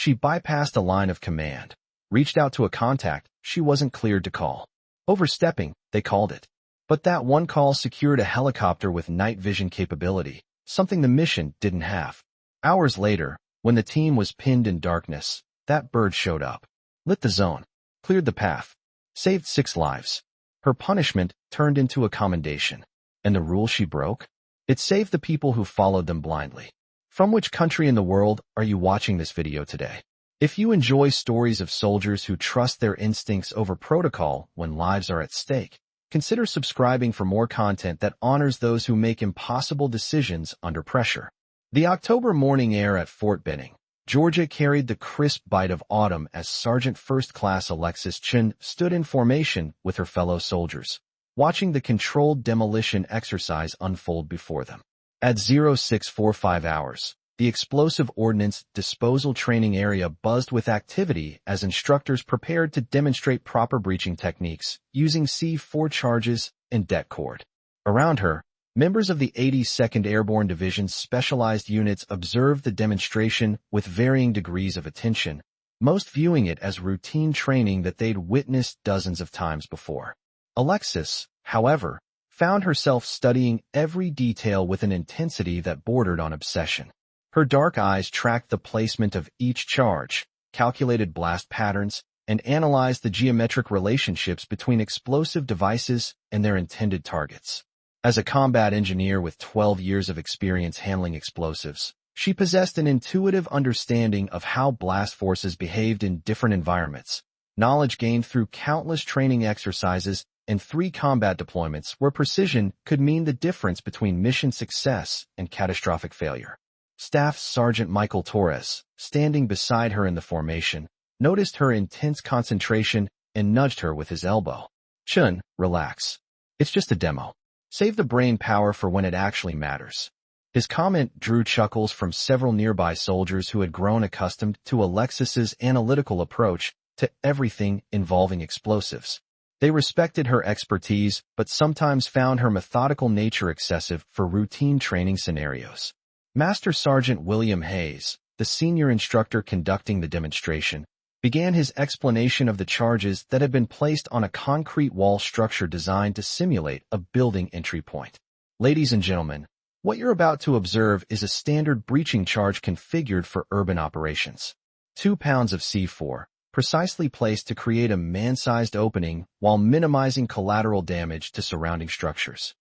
She bypassed a line of command, reached out to a contact she wasn't cleared to call. Overstepping, they called it. But that one call secured a helicopter with night vision capability, something the mission didn't have. Hours later, when the team was pinned in darkness, that bird showed up, lit the zone, cleared the path, saved 6 lives. Her punishment turned into a commendation. And the rule she broke? It saved the people who followed them blindly. From which country in the world are you watching this video today? If you enjoy stories of soldiers who trust their instincts over protocol when lives are at stake, consider subscribing for more content that honors those who make impossible decisions under pressure. The October morning air at Fort Benning, Georgia carried the crisp bite of autumn as Sergeant First Class Alexis Chen stood in formation with her fellow soldiers, watching the controlled demolition exercise unfold before them. At 0645 hours, the explosive ordnance disposal training area buzzed with activity as instructors prepared to demonstrate proper breaching techniques using C4 charges and det cord. Around her, members of the 82nd Airborne Division's specialized units observed the demonstration with varying degrees of attention, most viewing it as routine training that they'd witnessed dozens of times before. Alexis, however, found herself studying every detail with an intensity that bordered on obsession. Her dark eyes tracked the placement of each charge, calculated blast patterns, and analyzed the geometric relationships between explosive devices and their intended targets. As a combat engineer with 12 years of experience handling explosives, she possessed an intuitive understanding of how blast forces behaved in different environments, knowledge gained through countless training exercises and 3 combat deployments where precision could mean the difference between mission success and catastrophic failure. Staff Sergeant Michael Torres, standing beside her in the formation, noticed her intense concentration and nudged her with his elbow. "Chun, relax. It's just a demo. Save the brain power for when it actually matters." His comment drew chuckles from several nearby soldiers who had grown accustomed to Alexis's analytical approach to everything involving explosives. They respected her expertise but sometimes found her methodical nature excessive for routine training scenarios. Master Sergeant William Hayes, the senior instructor conducting the demonstration, began his explanation of the charges that had been placed on a concrete wall structure designed to simulate a building entry point. "Ladies and gentlemen, what you're about to observe is a standard breaching charge configured for urban operations. 2 pounds of C4, precisely placed to create a man-sized opening while minimizing collateral damage to surrounding structures."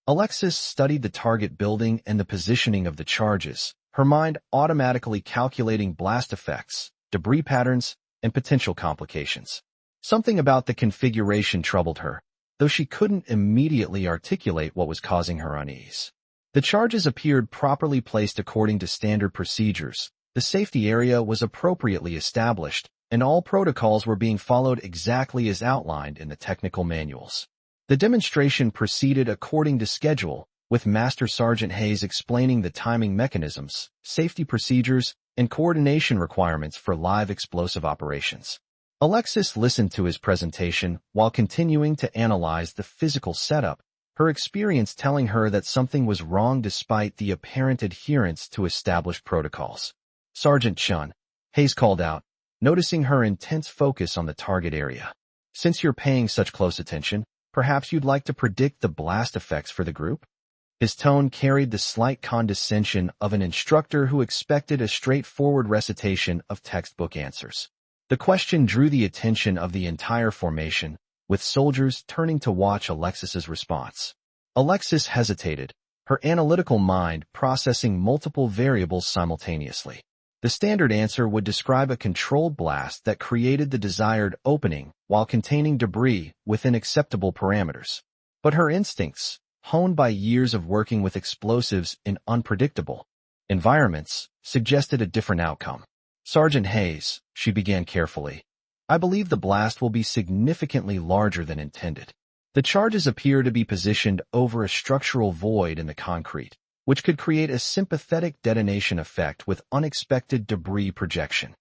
Alexis studied the target building and the positioning of the charges, her mind automatically calculating blast effects, debris patterns, and potential complications. Something about the configuration troubled her, though she couldn't immediately articulate what was causing her unease. The charges appeared properly placed according to standard procedures, the safety area was appropriately established, and all protocols were being followed exactly as outlined in the technical manuals. The demonstration proceeded according to schedule, with Master Sergeant Hayes explaining the timing mechanisms, safety procedures, and coordination requirements for live explosive operations. Alexis listened to his presentation while continuing to analyze the physical setup, her experience telling her that something was wrong despite the apparent adherence to established protocols. "Sergeant Chun," Hayes called out, noticing her intense focus on the target area. "Since you're paying such close attention, perhaps you'd like to predict the blast effects for the group?" His tone carried the slight condescension of an instructor who expected a straightforward recitation of textbook answers. The question drew the attention of the entire formation, with soldiers turning to watch Alexis's response. Alexis hesitated, her analytical mind processing multiple variables simultaneously. The standard answer would describe a controlled blast that created the desired opening while containing debris within acceptable parameters. But her instincts, honed by years of working with explosives in unpredictable environments, suggested a different outcome. "Sergeant Hayes," she began carefully, "I believe the blast will be significantly larger than intended. The charges appear to be positioned over a structural void in the concrete, which could create a sympathetic detonation effect with unexpected debris projection."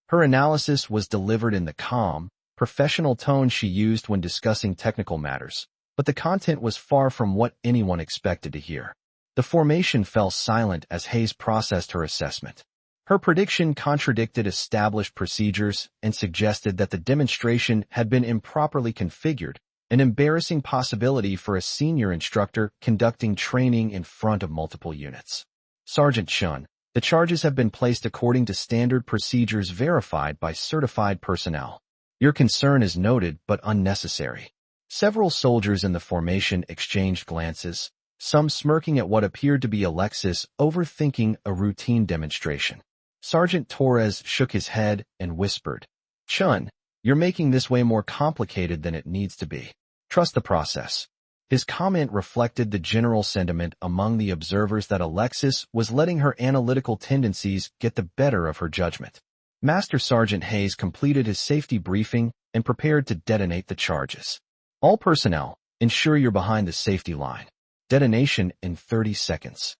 Her analysis was delivered in the calm, professional tone she used when discussing technical matters, but the content was far from what anyone expected to hear. The formation fell silent as Hayes processed her assessment. Her prediction contradicted established procedures and suggested that the demonstration had been improperly configured, an embarrassing possibility for a senior instructor conducting training in front of multiple units. Sergeant Chen, the charges have been placed according to standard procedures verified by certified personnel. Your concern is noted but unnecessary. Several soldiers in the formation exchanged glances, some smirking at what appeared to be Alexis overthinking a routine demonstration. Sergeant Torres shook his head and whispered, "Chun, you're making this way more complicated than it needs to be. Trust the process." His comment reflected the general sentiment among the observers that Alexis was letting her analytical tendencies get the better of her judgment. Master Sergeant Hayes completed his safety briefing and prepared to detonate the charges. All personnel, ensure you're behind the safety line. Detonation in 30 seconds.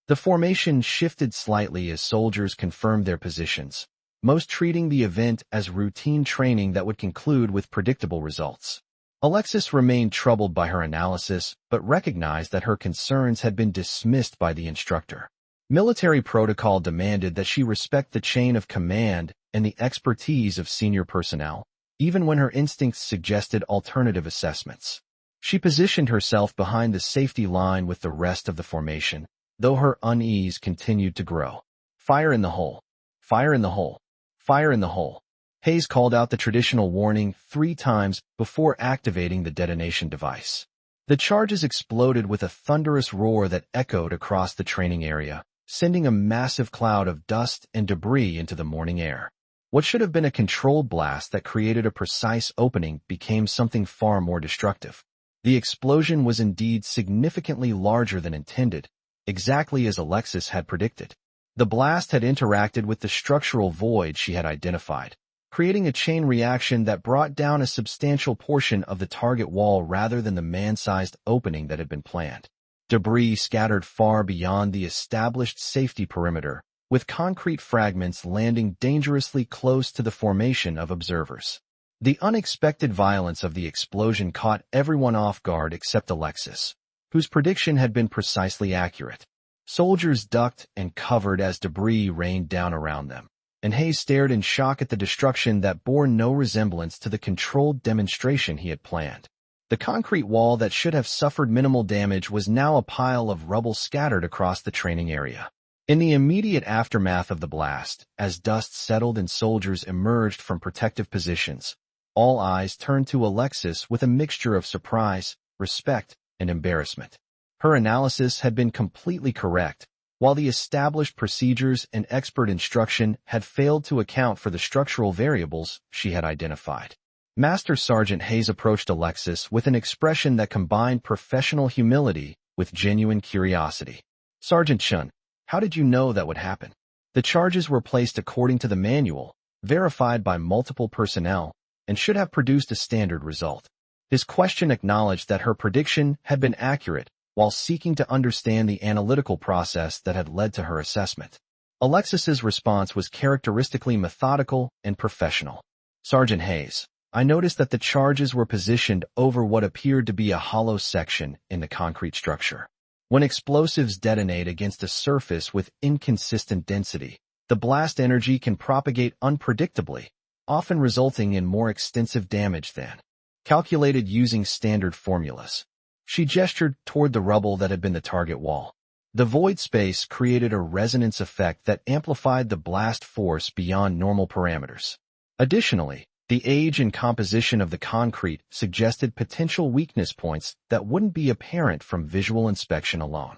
The formation shifted slightly as soldiers confirmed their positions, most treating the event as routine training that would conclude with predictable results. Alexis remained troubled by her analysis, but recognized that her concerns had been dismissed by the instructor. Military protocol demanded that she respect the chain of command and the expertise of senior personnel, even when her instincts suggested alternative assessments. She positioned herself behind the safety line with the rest of the formation, though her unease continued to grow. "Fire in the hole! Fire in the hole! Fire in the hole!" Hayes called out the traditional warning 3 times before activating the detonation device. The charges exploded with a thunderous roar that echoed across the training area, sending a massive cloud of dust and debris into the morning air. What should have been a controlled blast that created a precise opening became something far more destructive. The explosion was indeed significantly larger than intended, exactly as Alexis had predicted. The blast had interacted with the structural void she had identified, creating a chain reaction that brought down a substantial portion of the target wall rather than the man-sized opening that had been planned. Debris scattered far beyond the established safety perimeter, with concrete fragments landing dangerously close to the formation of observers. The unexpected violence of the explosion caught everyone off guard except Alexis, whose prediction had been precisely accurate. Soldiers ducked and covered as debris rained down around them, and Hayes stared in shock at the destruction that bore no resemblance to the controlled demonstration he had planned. The concrete wall that should have suffered minimal damage was now a pile of rubble scattered across the training area. In the immediate aftermath of the blast, as dust settled and soldiers emerged from protective positions, all eyes turned to Alexis with a mixture of surprise, respect, and embarrassment. Her analysis had been completely correct, while the established procedures and expert instruction had failed to account for the structural variables she had identified. Master Sergeant Hayes approached Alexis with an expression that combined professional humility with genuine curiosity. "Sergeant Chen, how did you know that would happen?" The charges were placed according to the manual, verified by multiple personnel, and should have produced a standard result. His question acknowledged that her prediction had been accurate, while seeking to understand the analytical process that had led to her assessment. Alexis's response was characteristically methodical and professional. "Sergeant Hayes, I noticed that the charges were positioned over what appeared to be a hollow section in the concrete structure. When explosives detonate against a surface with inconsistent density, the blast energy can propagate unpredictably, often resulting in more extensive damage than calculated using standard formulas." She gestured toward the rubble that had been the target wall. The void space created a resonance effect that amplified the blast force beyond normal parameters. Additionally, the age and composition of the concrete suggested potential weakness points that wouldn't be apparent from visual inspection alone.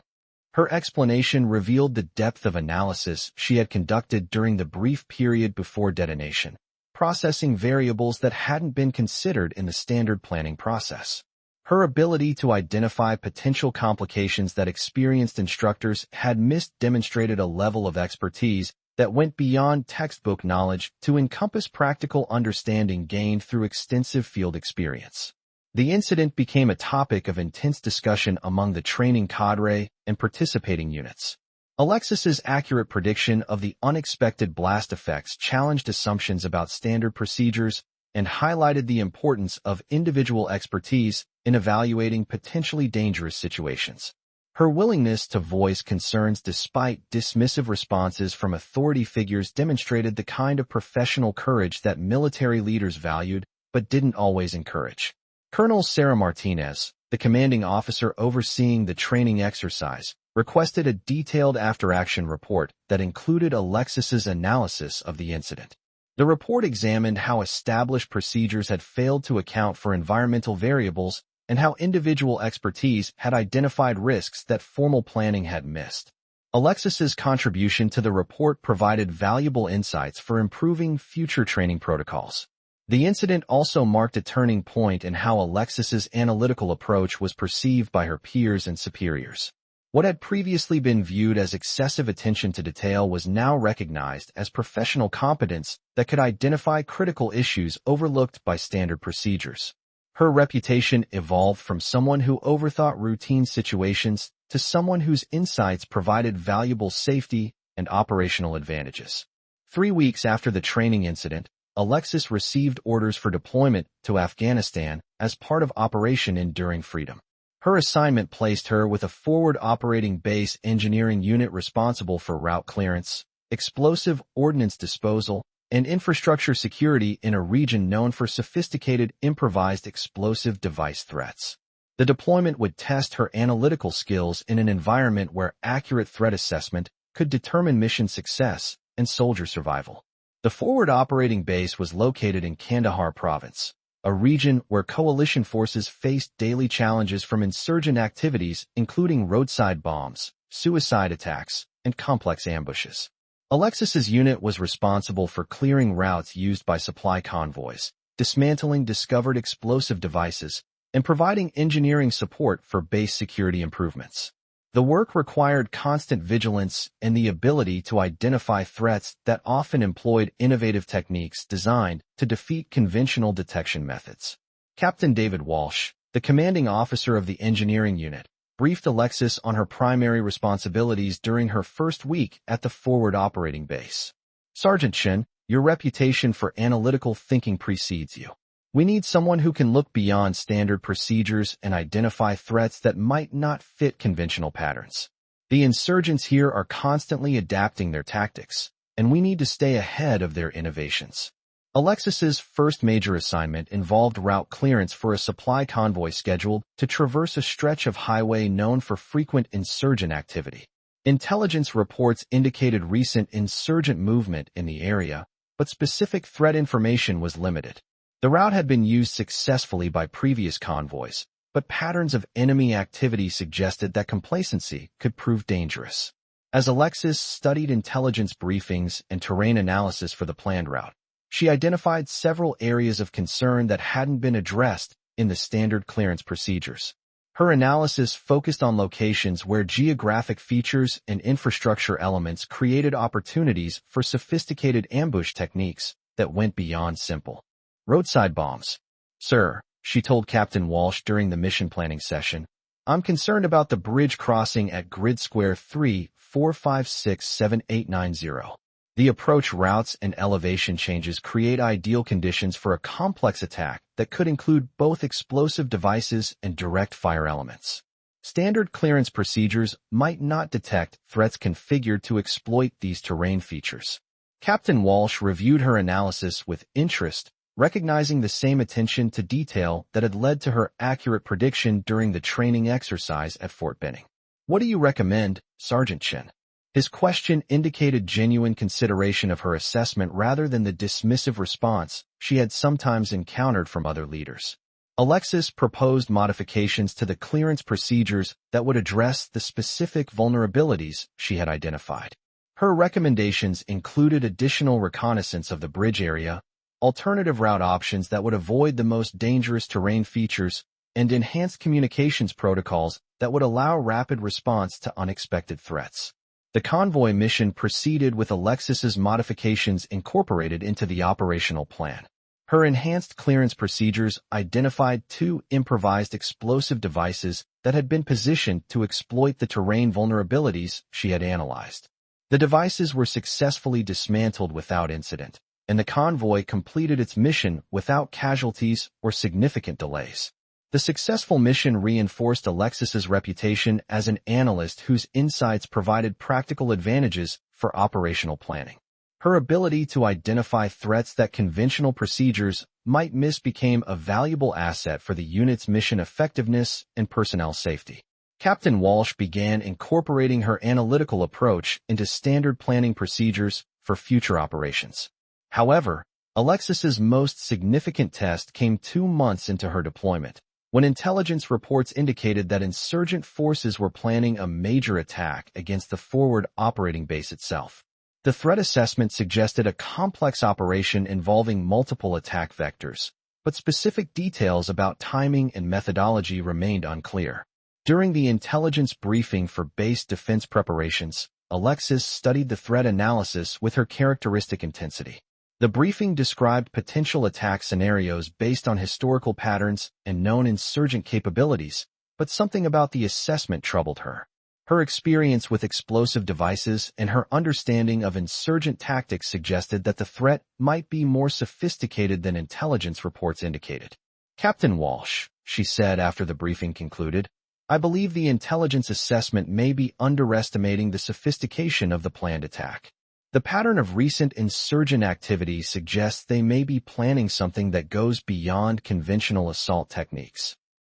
Her explanation revealed the depth of analysis she had conducted during the brief period before detonation, processing variables that hadn't been considered in the standard planning process. Her ability to identify potential complications that experienced instructors had missed demonstrated a level of expertise that went beyond textbook knowledge to encompass practical understanding gained through extensive field experience. The incident became a topic of intense discussion among the training cadre and participating units. Alexis's accurate prediction of the unexpected blast effects challenged assumptions about standard procedures and highlighted the importance of individual expertise in evaluating potentially dangerous situations. Her willingness to voice concerns despite dismissive responses from authority figures demonstrated the kind of professional courage that military leaders valued but didn't always encourage. Colonel Sarah Martinez, the commanding officer overseeing the training exercise, requested a detailed after-action report that included Alexis's analysis of the incident. The report examined how established procedures had failed to account for environmental variables and how individual expertise had identified risks that formal planning had missed. Alexis's contribution to the report provided valuable insights for improving future training protocols. The incident also marked a turning point in how Alexis's analytical approach was perceived by her peers and superiors. What had previously been viewed as excessive attention to detail was now recognized as professional competence that could identify critical issues overlooked by standard procedures. Her reputation evolved from someone who overthought routine situations to someone whose insights provided valuable safety and operational advantages. 3 weeks after the training incident, Alexis received orders for deployment to Afghanistan as part of Operation Enduring Freedom. Her assignment placed her with a forward operating base engineering unit responsible for route clearance, explosive ordnance disposal, and infrastructure security in a region known for sophisticated improvised explosive device threats. The deployment would test her analytical skills in an environment where accurate threat assessment could determine mission success and soldier survival. The forward operating base was located in Kandahar province, a region where coalition forces faced daily challenges from insurgent activities including roadside bombs, suicide attacks, and complex ambushes. Alexis's unit was responsible for clearing routes used by supply convoys, dismantling discovered explosive devices, and providing engineering support for base security improvements. The work required constant vigilance and the ability to identify threats that often employed innovative techniques designed to defeat conventional detection methods. Captain David Walsh, the commanding officer of the engineering unit, briefed Alexis on her primary responsibilities during her first week at the forward operating base. Sergeant Chen, your reputation for analytical thinking precedes you. We need someone who can look beyond standard procedures and identify threats that might not fit conventional patterns. The insurgents here are constantly adapting their tactics, and we need to stay ahead of their innovations. Alexis's first major assignment involved route clearance for a supply convoy scheduled to traverse a stretch of highway known for frequent insurgent activity. Intelligence reports indicated recent insurgent movement in the area, but specific threat information was limited. The route had been used successfully by previous convoys, but patterns of enemy activity suggested that complacency could prove dangerous. As Alexis studied intelligence briefings and terrain analysis for the planned route, she identified several areas of concern that hadn't been addressed in the standard clearance procedures. Her analysis focused on locations where geographic features and infrastructure elements created opportunities for sophisticated ambush techniques that went beyond simple roadside bombs. Sir, she told Captain Walsh during the mission planning session, I'm concerned about the bridge crossing at Grid Square 3-456-7890. The approach routes and elevation changes create ideal conditions for a complex attack that could include both explosive devices and direct fire elements. Standard clearance procedures might not detect threats configured to exploit these terrain features. Captain Walsh reviewed her analysis with interest, recognizing the same attention to detail that had led to her accurate prediction during the training exercise at Fort Benning. What do you recommend, Sergeant Chen? His question indicated genuine consideration of her assessment rather than the dismissive response she had sometimes encountered from other leaders. Alexis proposed modifications to the clearance procedures that would address the specific vulnerabilities she had identified. Her recommendations included additional reconnaissance of the bridge area, alternative route options that would avoid the most dangerous terrain features, and enhanced communications protocols that would allow rapid response to unexpected threats. The convoy mission proceeded with Alexis's modifications incorporated into the operational plan. Her enhanced clearance procedures identified 2 improvised explosive devices that had been positioned to exploit the terrain vulnerabilities she had analyzed. The devices were successfully dismantled without incident, and the convoy completed its mission without casualties or significant delays. The successful mission reinforced Alexis's reputation as an analyst whose insights provided practical advantages for operational planning. Her ability to identify threats that conventional procedures might miss became a valuable asset for the unit's mission effectiveness and personnel safety. Captain Walsh began incorporating her analytical approach into standard planning procedures for future operations. However, Alexis's most significant test came 2 months into her deployment, when intelligence reports indicated that insurgent forces were planning a major attack against the forward operating base itself. The threat assessment suggested a complex operation involving multiple attack vectors, but specific details about timing and methodology remained unclear. During the intelligence briefing for base defense preparations, Alexis studied the threat analysis with her characteristic intensity. The briefing described potential attack scenarios based on historical patterns and known insurgent capabilities, but something about the assessment troubled her. Her experience with explosive devices and her understanding of insurgent tactics suggested that the threat might be more sophisticated than intelligence reports indicated. "Captain Walsh," she said after the briefing concluded, "I believe the intelligence assessment may be underestimating the sophistication of the planned attack. The pattern of recent insurgent activity suggests they may be planning something that goes beyond conventional assault techniques."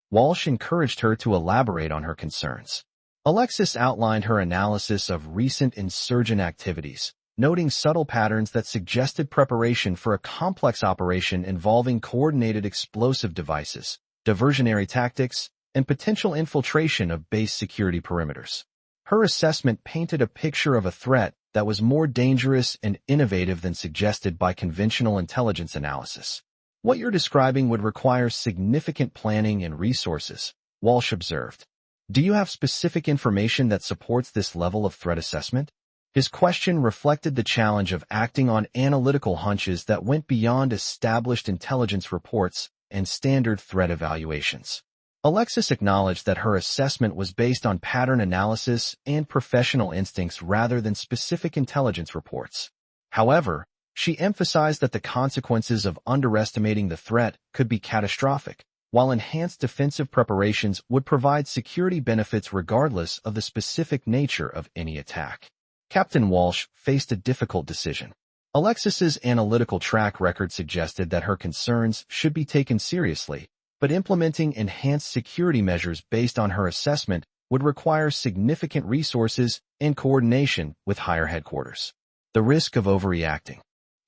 Walsh encouraged her to elaborate on her concerns. Alexis outlined her analysis of recent insurgent activities, noting subtle patterns that suggested preparation for a complex operation involving coordinated explosive devices, diversionary tactics, and potential infiltration of base security perimeters. Her assessment painted a picture of a threat that was more dangerous and innovative than suggested by conventional intelligence analysis. "What you're describing would require significant planning and resources," Walsh observed. "Do you have specific information that supports this level of threat assessment?" His question reflected the challenge of acting on analytical hunches that went beyond established intelligence reports and standard threat evaluations. Alexis acknowledged that her assessment was based on pattern analysis and professional instincts rather than specific intelligence reports. However, she emphasized that the consequences of underestimating the threat could be catastrophic, while enhanced defensive preparations would provide security benefits regardless of the specific nature of any attack. Captain Walsh faced a difficult decision. Alexis's analytical track record suggested that her concerns should be taken seriously, but implementing enhanced security measures based on her assessment would require significant resources and coordination with higher headquarters. The risk of overreacting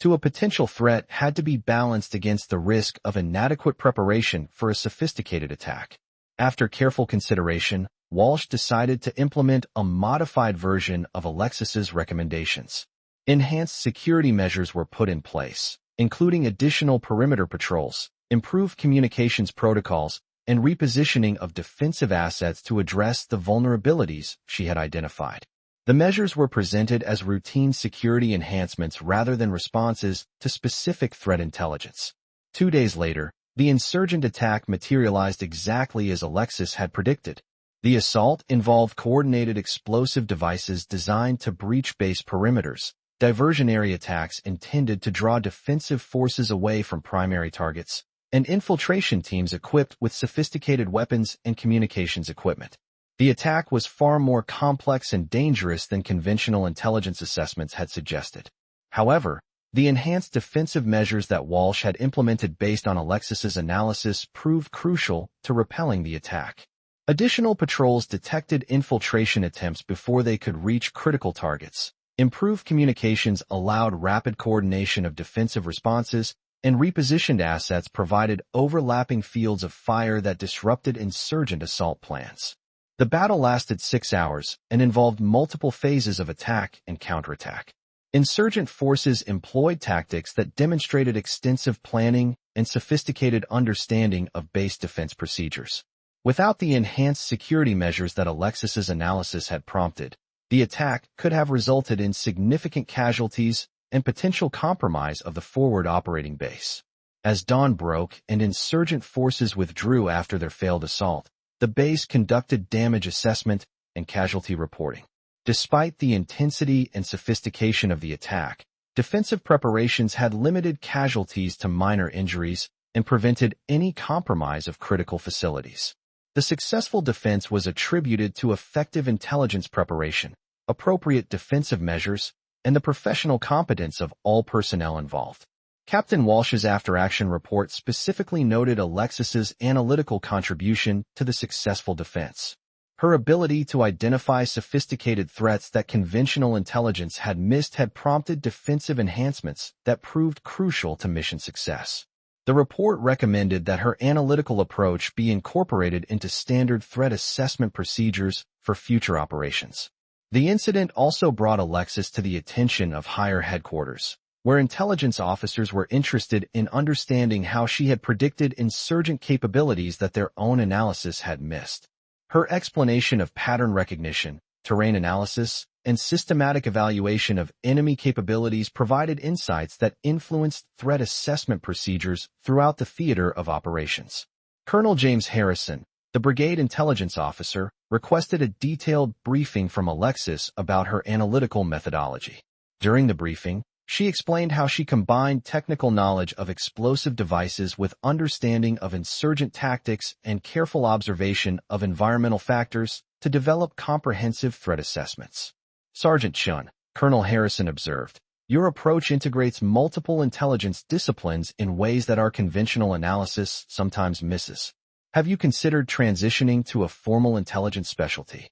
to a potential threat had to be balanced against the risk of inadequate preparation for a sophisticated attack. After careful consideration, Walsh decided to implement a modified version of Alexis's recommendations. Enhanced security measures were put in place, including additional perimeter patrols, improved communications protocols, and repositioning of defensive assets to address the vulnerabilities she had identified. The measures were presented as routine security enhancements rather than responses to specific threat intelligence. 2 days later, the insurgent attack materialized exactly as Alexis had predicted. The assault involved coordinated explosive devices designed to breach base perimeters, diversionary attacks intended to draw defensive forces away from primary targets, and infiltration teams equipped with sophisticated weapons and communications equipment. The attack was far more complex and dangerous than conventional intelligence assessments had suggested. However, the enhanced defensive measures that Walsh had implemented based on Alexis's analysis proved crucial to repelling the attack. Additional patrols detected infiltration attempts before they could reach critical targets. Improved communications allowed rapid coordination of defensive responses, and repositioned assets provided overlapping fields of fire that disrupted insurgent assault plans. The battle lasted 6 hours and involved multiple phases of attack and counterattack. Insurgent forces employed tactics that demonstrated extensive planning and sophisticated understanding of base defense procedures. Without the enhanced security measures that Alexis's analysis had prompted, the attack could have resulted in significant casualties and potential compromise of the forward operating base. As dawn broke and insurgent forces withdrew after their failed assault, the base conducted damage assessment and casualty reporting. Despite the intensity and sophistication of the attack, defensive preparations had limited casualties to minor injuries, and prevented any compromise of critical facilities. The successful defense was attributed to effective intelligence preparation, appropriate defensive measures, and the professional competence of all personnel involved. Captain Walsh's after-action report specifically noted Alexis's analytical contribution to the successful defense. Her ability to identify sophisticated threats that conventional intelligence had missed had prompted defensive enhancements that proved crucial to mission success. The report recommended that her analytical approach be incorporated into standard threat assessment procedures for future operations. The incident also brought Alexis to the attention of higher headquarters, where intelligence officers were interested in understanding how she had predicted insurgent capabilities that their own analysis had missed. Her explanation of pattern recognition, terrain analysis, and systematic evaluation of enemy capabilities provided insights that influenced threat assessment procedures throughout the theater of operations. Colonel James Harrison, the brigade intelligence officer, requested a detailed briefing from Alexis about her analytical methodology. During the briefing, she explained how she combined technical knowledge of explosive devices with understanding of insurgent tactics and careful observation of environmental factors to develop comprehensive threat assessments. Sergeant Chen, Colonel Harrison observed, "Your approach integrates multiple intelligence disciplines in ways that our conventional analysis sometimes misses. Have you considered transitioning to a formal intelligence specialty?"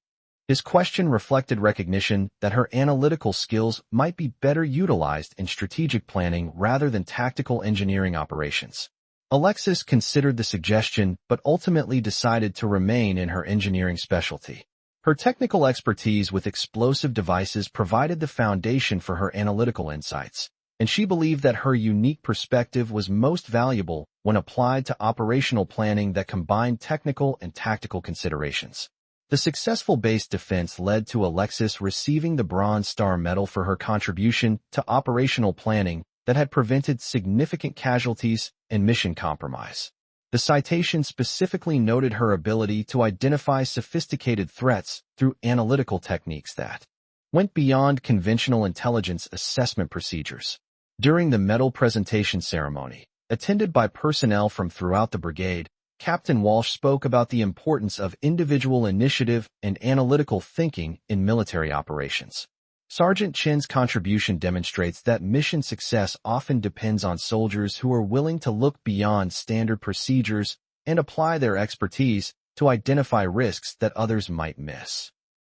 His question reflected recognition that her analytical skills might be better utilized in strategic planning rather than tactical engineering operations. Alexis considered the suggestion but ultimately decided to remain in her engineering specialty. Her technical expertise with explosive devices provided the foundation for her analytical insights, and she believed that her unique perspective was most valuable when applied to operational planning that combined technical and tactical considerations. The successful base defense led to Alexis receiving the Bronze Star Medal for her contribution to operational planning that had prevented significant casualties and mission compromise. The citation specifically noted her ability to identify sophisticated threats through analytical techniques that went beyond conventional intelligence assessment procedures. During the medal presentation ceremony, attended by personnel from throughout the brigade, Captain Walsh spoke about the importance of individual initiative and analytical thinking in military operations. Sergeant Chen's contribution demonstrates that mission success often depends on soldiers who are willing to look beyond standard procedures and apply their expertise to identify risks that others might miss.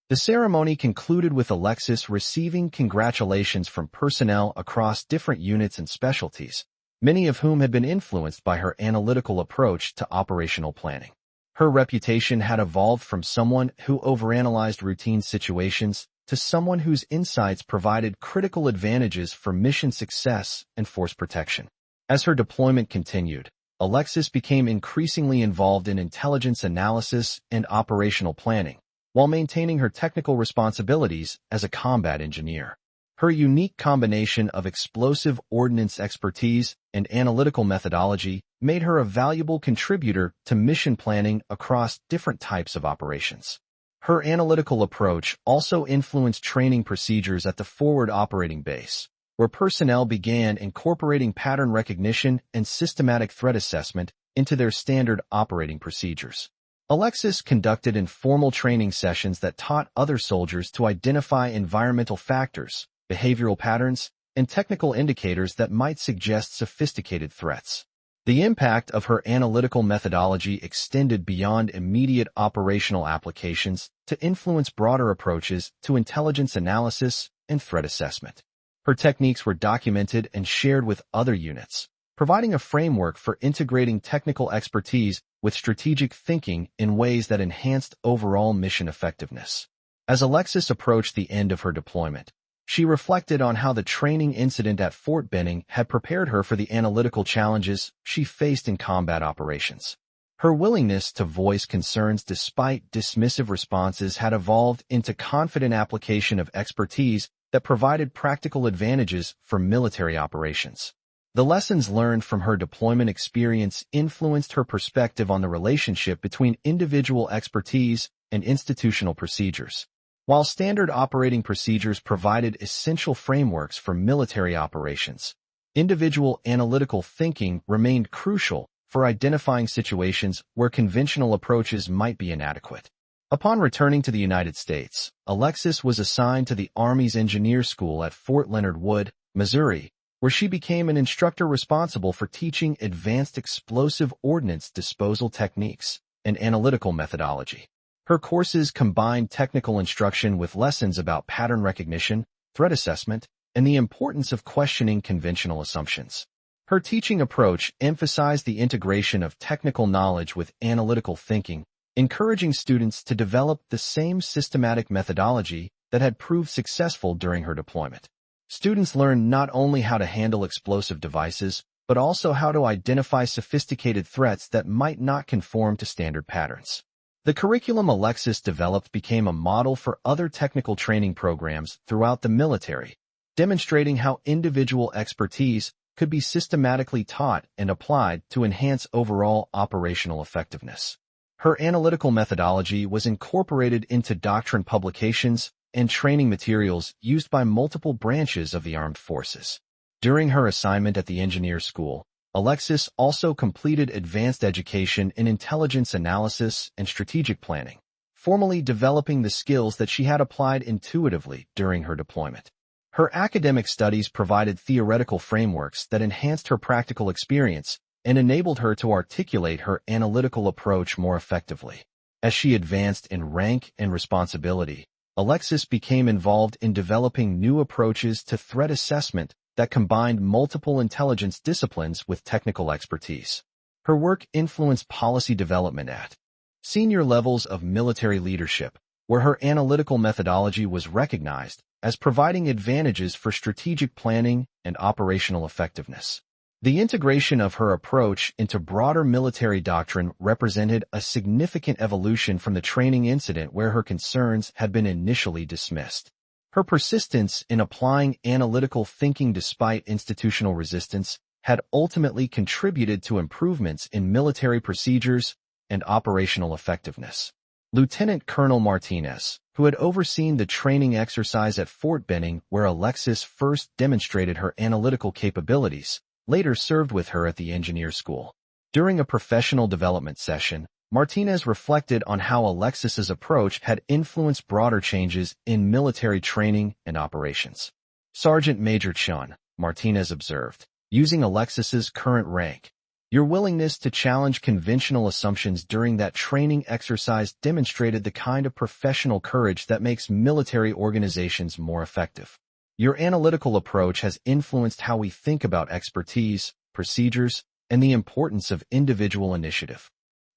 The ceremony concluded with Alexis receiving congratulations from personnel across different units and specialties, many of whom had been influenced by her analytical approach to operational planning. Her reputation had evolved from someone who overanalyzed routine situations to someone whose insights provided critical advantages for mission success and force protection. As her deployment continued, Alexis became increasingly involved in intelligence analysis and operational planning, while maintaining her technical responsibilities as a combat engineer. Her unique combination of explosive ordnance expertise and analytical methodology made her a valuable contributor to mission planning across different types of operations. Her analytical approach also influenced training procedures at the forward operating base, where personnel began incorporating pattern recognition and systematic threat assessment into their standard operating procedures. Alexis conducted informal training sessions that taught other soldiers to identify environmental factors, behavioral patterns, and technical indicators that might suggest sophisticated threats. The impact of her analytical methodology extended beyond immediate operational applications to influence broader approaches to intelligence analysis and threat assessment. Her techniques were documented and shared with other units, providing a framework for integrating technical expertise with strategic thinking in ways that enhanced overall mission effectiveness. As Alexis approached the end of her deployment, she reflected on how the training incident at Fort Benning had prepared her for the analytical challenges she faced in combat operations. Her willingness to voice concerns despite dismissive responses had evolved into confident application of expertise that provided practical advantages for military operations. The lessons learned from her deployment experience influenced her perspective on the relationship between individual expertise and institutional procedures. While standard operating procedures provided essential frameworks for military operations, individual analytical thinking remained crucial for identifying situations where conventional approaches might be inadequate. Upon returning to the United States, Alexis was assigned to the Army's Engineer School at Fort Leonard Wood, Missouri, where she became an instructor responsible for teaching advanced explosive ordnance disposal techniques and analytical methodology. Her courses combined technical instruction with lessons about pattern recognition, threat assessment, and the importance of questioning conventional assumptions. Her teaching approach emphasized the integration of technical knowledge with analytical thinking, encouraging students to develop the same systematic methodology that had proved successful during her deployment. Students learned not only how to handle explosive devices, but also how to identify sophisticated threats that might not conform to standard patterns. The curriculum Alexis developed became a model for other technical training programs throughout the military, demonstrating how individual expertise could be systematically taught and applied to enhance overall operational effectiveness. Her analytical methodology was incorporated into doctrine publications and training materials used by multiple branches of the armed forces. During her assignment at the engineer school, Alexis also completed advanced education in intelligence analysis and strategic planning, formally developing the skills that she had applied intuitively during her deployment. Her academic studies provided theoretical frameworks that enhanced her practical experience and enabled her to articulate her analytical approach more effectively. As she advanced in rank and responsibility, Alexis became involved in developing new approaches to threat assessment that combined multiple intelligence disciplines with technical expertise. Her work influenced policy development at senior levels of military leadership, where her analytical methodology was recognized as providing advantages for strategic planning and operational effectiveness. The integration of her approach into broader military doctrine represented a significant evolution from the training incident where her concerns had been initially dismissed. Her persistence in applying analytical thinking despite institutional resistance had ultimately contributed to improvements in military procedures and operational effectiveness. Lieutenant Colonel Martinez, who had overseen the training exercise at Fort Benning where Alexis first demonstrated her analytical capabilities, later served with her at the engineer school. During a professional development session, Martinez reflected on how Alexis's approach had influenced broader changes in military training and operations. Sergeant Major Chen, Martinez observed, using Alexis's current rank, "Your willingness to challenge conventional assumptions during that training exercise demonstrated the kind of professional courage that makes military organizations more effective. Your analytical approach has influenced how we think about expertise, procedures, and the importance of individual initiative."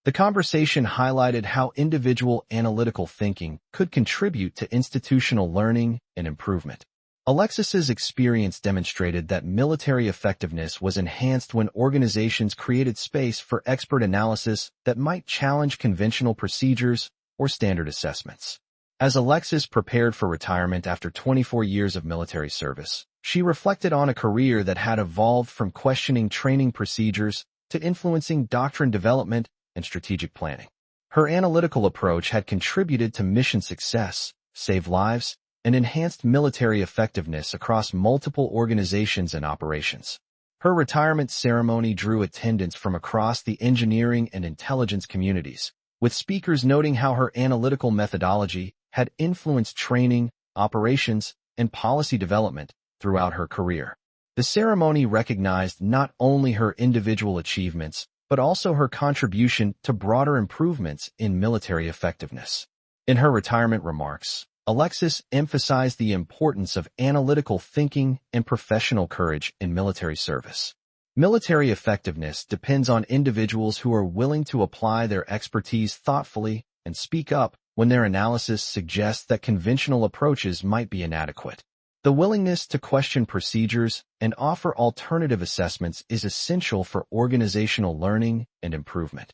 The conversation highlighted how individual analytical thinking could contribute to institutional learning and improvement. Alexis's experience demonstrated that military effectiveness was enhanced when organizations created space for expert analysis that might challenge conventional procedures or standard assessments. As Alexis prepared for retirement after 24 years of military service, she reflected on a career that had evolved from questioning training procedures to influencing doctrine development and strategic planning. Her analytical approach had contributed to mission success, saved lives, and enhanced military effectiveness across multiple organizations and operations. Her retirement ceremony drew attendance from across the engineering and intelligence communities, with speakers noting how her analytical methodology had influenced training, operations, and policy development throughout her career. The ceremony recognized not only her individual achievements, but also her contribution to broader improvements in military effectiveness. In her retirement remarks, Alexis emphasized the importance of analytical thinking and professional courage in military service. Military effectiveness depends on individuals who are willing to apply their expertise thoughtfully and speak up when their analysis suggests that conventional approaches might be inadequate. The willingness to question procedures and offer alternative assessments is essential for organizational learning and improvement.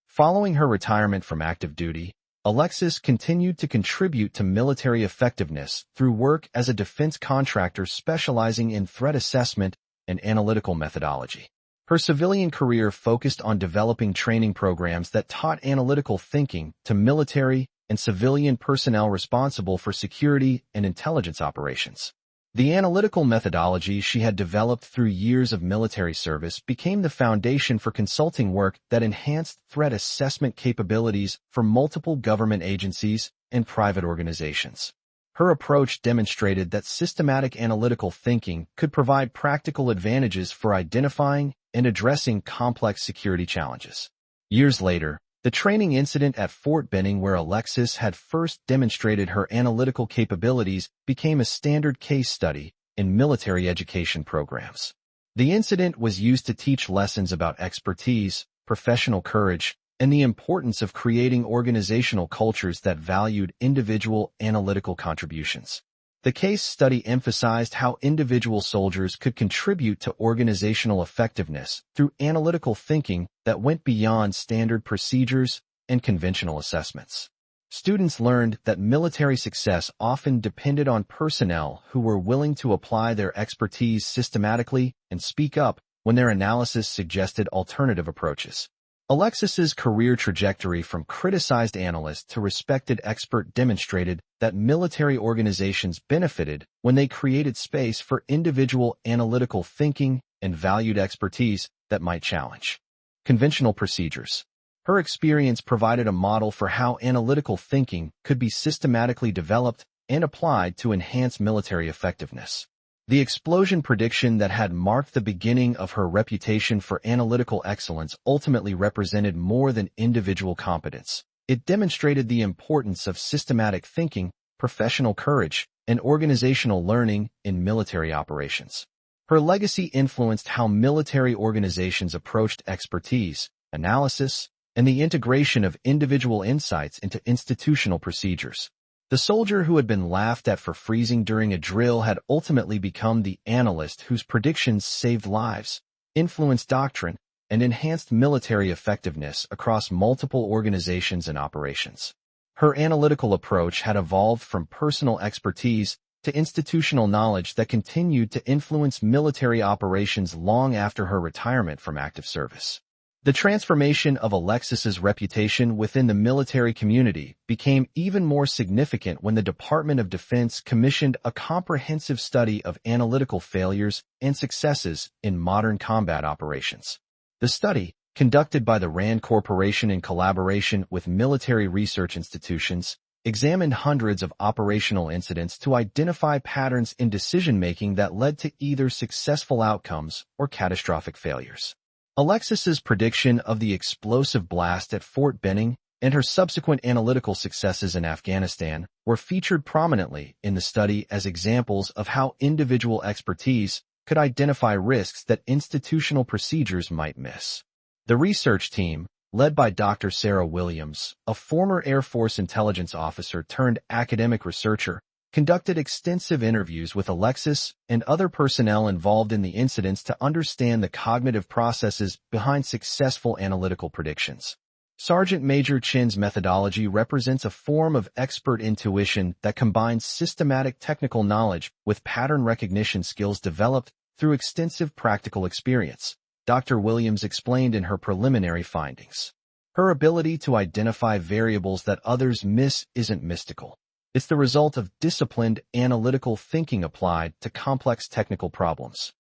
Following her retirement from active duty, Alexis continued to contribute to military effectiveness through work as a defense contractor specializing in threat assessment and analytical methodology. Her civilian career focused on developing training programs that taught analytical thinking to military and civilian personnel responsible for security and intelligence operations. The analytical methodology she had developed through years of military service became the foundation for consulting work that enhanced threat assessment capabilities for multiple government agencies and private organizations. Her approach demonstrated that systematic analytical thinking could provide practical advantages for identifying and addressing complex security challenges. Years later, the training incident at Fort Benning where Alexis had first demonstrated her analytical capabilities became a standard case study in military education programs. The incident was used to teach lessons about expertise, professional courage, and the importance of creating organizational cultures that valued individual analytical contributions. The case study emphasized how individual soldiers could contribute to organizational effectiveness through analytical thinking that went beyond standard procedures and conventional assessments. Students learned that military success often depended on personnel who were willing to apply their expertise systematically and speak up when their analysis suggested alternative approaches. Alexis's career trajectory from criticized analyst to respected expert demonstrated that military organizations benefited when they created space for individual analytical thinking and valued expertise that might challenge conventional procedures. Her experience provided a model for how analytical thinking could be systematically developed and applied to enhance military effectiveness. The explosion prediction that had marked the beginning of her reputation for analytical excellence ultimately represented more than individual competence. It demonstrated the importance of systematic thinking, professional courage, and organizational learning in military operations. Her legacy influenced how military organizations approached expertise, analysis, and the integration of individual insights into institutional procedures. The soldier who had been laughed at for freezing during a drill had ultimately become the analyst whose predictions saved lives, influenced doctrine, and enhanced military effectiveness across multiple organizations and operations. Her analytical approach had evolved from personal expertise to institutional knowledge that continued to influence military operations long after her retirement from active service. The transformation of Alexis's reputation within the military community became even more significant when the Department of Defense commissioned a comprehensive study of analytical failures and successes in modern combat operations. The study, conducted by the RAND Corporation in collaboration with military research institutions, examined hundreds of operational incidents to identify patterns in decision-making that led to either successful outcomes or catastrophic failures. Alexis's prediction of the explosive blast at Fort Benning and her subsequent analytical successes in Afghanistan were featured prominently in the study as examples of how individual expertise could identify risks that institutional procedures might miss. The research team, led by Dr. Sarah Williams, a former Air Force intelligence officer turned academic researcher, conducted extensive interviews with Alexis and other personnel involved in the incidents to understand the cognitive processes behind successful analytical predictions. Sergeant Major Chen's methodology represents a form of expert intuition that combines systematic technical knowledge with pattern recognition skills developed through extensive practical experience, Dr. Williams explained in her preliminary findings. Her ability to identify variables that others miss isn't mystical. It's the result of disciplined analytical thinking applied to complex technical problems.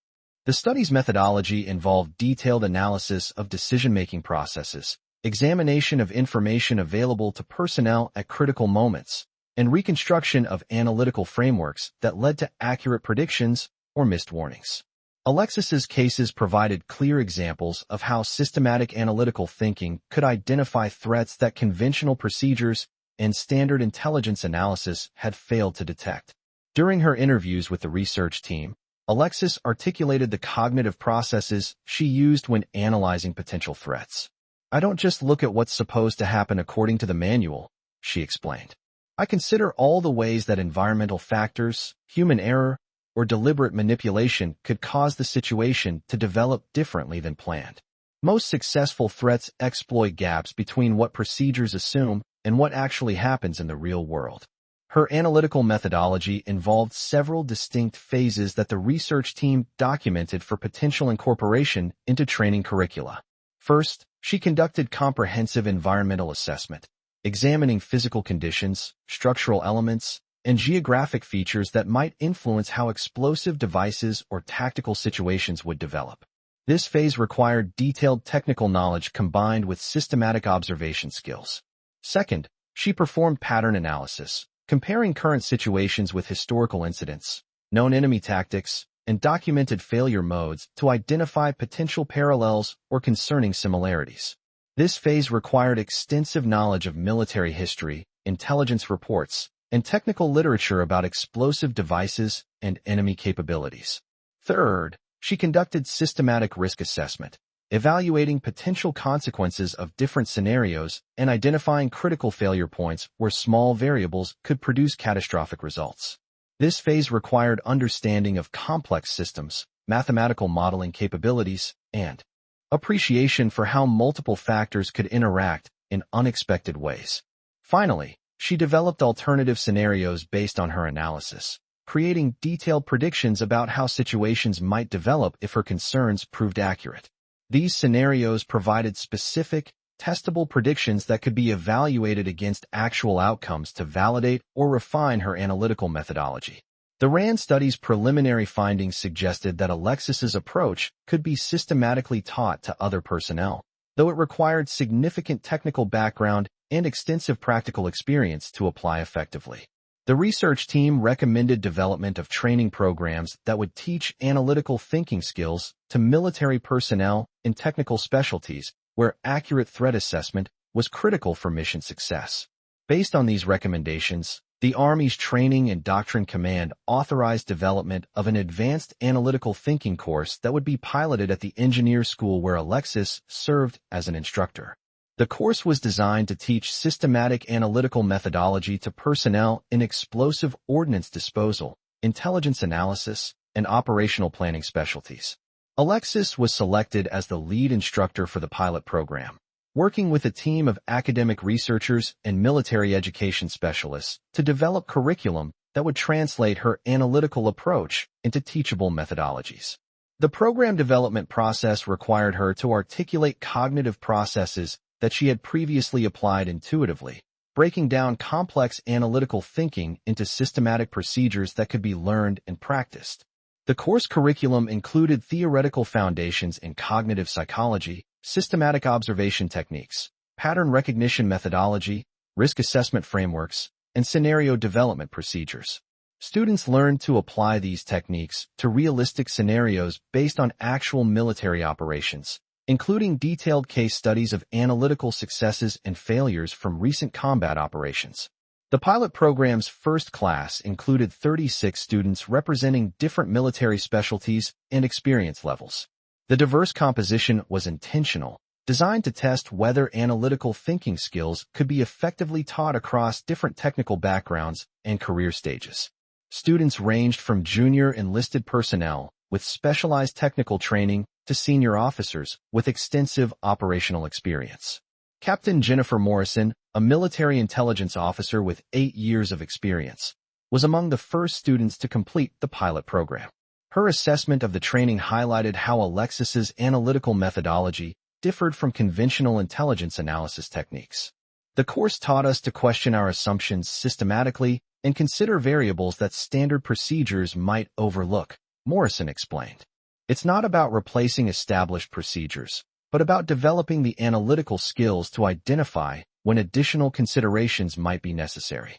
The study's methodology involved detailed analysis of decision-making processes, examination of information available to personnel at critical moments, and reconstruction of analytical frameworks that led to accurate predictions or missed warnings. Alexis's cases provided clear examples of how systematic analytical thinking could identify threats that conventional procedures and standard intelligence analysis had failed to detect. During her interviews with the research team, Alexis articulated the cognitive processes she used when analyzing potential threats. "I don't just look at what's supposed to happen according to the manual," she explained. "I consider all the ways that environmental factors, human error, or deliberate manipulation could cause the situation to develop differently than planned. Most successful threats exploit gaps between what procedures assume and what actually happens in the real world." Her analytical methodology involved several distinct phases that the research team documented for potential incorporation into training curricula. First, she conducted comprehensive environmental assessment, examining physical conditions, structural elements, and geographic features that might influence how explosive devices or tactical situations would develop. This phase required detailed technical knowledge combined with systematic observation skills. Second, she performed pattern analysis, comparing current situations with historical incidents, known enemy tactics, and documented failure modes to identify potential parallels or concerning similarities. This phase required extensive knowledge of military history, intelligence reports, and technical literature about explosive devices and enemy capabilities. Third, she conducted systematic risk assessment, evaluating potential consequences of different scenarios and identifying critical failure points where small variables could produce catastrophic results. This phase required understanding of complex systems, mathematical modeling capabilities, and appreciation for how multiple factors could interact in unexpected ways. Finally, she developed alternative scenarios based on her analysis, creating detailed predictions about how situations might develop if her concerns proved accurate. These scenarios provided specific, testable predictions that could be evaluated against actual outcomes to validate or refine her analytical methodology. The RAND study's preliminary findings suggested that Alexis's approach could be systematically taught to other personnel, though it required significant technical background and extensive practical experience to apply effectively. The research team recommended development of training programs that would teach analytical thinking skills to military personnel in technical specialties where accurate threat assessment was critical for mission success. Based on these recommendations, the Army's Training and Doctrine Command authorized development of an advanced analytical thinking course that would be piloted at the engineer school where Alexis served as an instructor. The course was designed to teach systematic analytical methodology to personnel in explosive ordnance disposal, intelligence analysis, and operational planning specialties. Alexis was selected as the lead instructor for the pilot program, working with a team of academic researchers and military education specialists to develop curriculum that would translate her analytical approach into teachable methodologies. The program development process required her to articulate cognitive processes that she had previously applied intuitively, breaking down complex analytical thinking into systematic procedures that could be learned and practiced. The course curriculum included theoretical foundations in cognitive psychology, systematic observation techniques, pattern recognition methodology, risk assessment frameworks, and scenario development procedures. Students learned to apply these techniques to realistic scenarios based on actual military operations, including detailed case studies of analytical successes and failures from recent combat operations. The pilot program's first class included 36 students representing different military specialties and experience levels. The diverse composition was intentional, designed to test whether analytical thinking skills could be effectively taught across different technical backgrounds and career stages. Students ranged from junior enlisted personnel with specialized technical training to senior officers with extensive operational experience. Captain Jennifer Morrison, a military intelligence officer with 8 years of experience, was among the first students to complete the pilot program. Her assessment of the training highlighted how Alexis's analytical methodology differed from conventional intelligence analysis techniques. The course taught us to question our assumptions systematically and consider variables that standard procedures might overlook, Morrison explained. It's not about replacing established procedures, but about developing the analytical skills to identify when additional considerations might be necessary.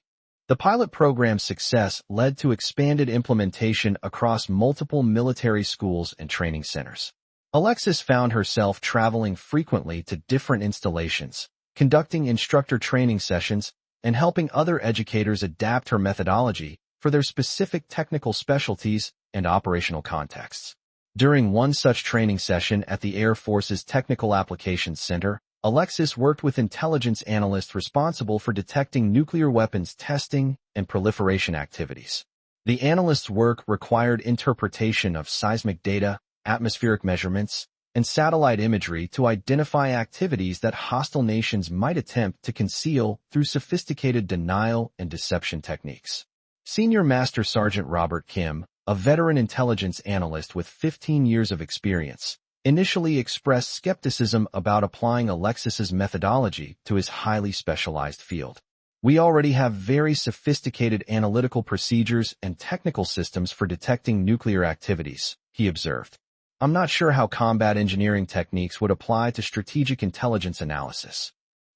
The pilot program's success led to expanded implementation across multiple military schools and training centers. Alexis found herself traveling frequently to different installations, conducting instructor training sessions, and helping other educators adapt her methodology for their specific technical specialties and operational contexts. During one such training session at the Air Force's Technical Applications Center, Alexis worked with intelligence analysts responsible for detecting nuclear weapons testing and proliferation activities. The analysts' work required interpretation of seismic data, atmospheric measurements, and satellite imagery to identify activities that hostile nations might attempt to conceal through sophisticated denial and deception techniques. Senior Master Sergeant Robert Kim, a veteran intelligence analyst with 15 years of experience, initially expressed skepticism about applying Alexis's methodology to his highly specialized field. We already have very sophisticated analytical procedures and technical systems for detecting nuclear activities, he observed. I'm not sure how combat engineering techniques would apply to strategic intelligence analysis.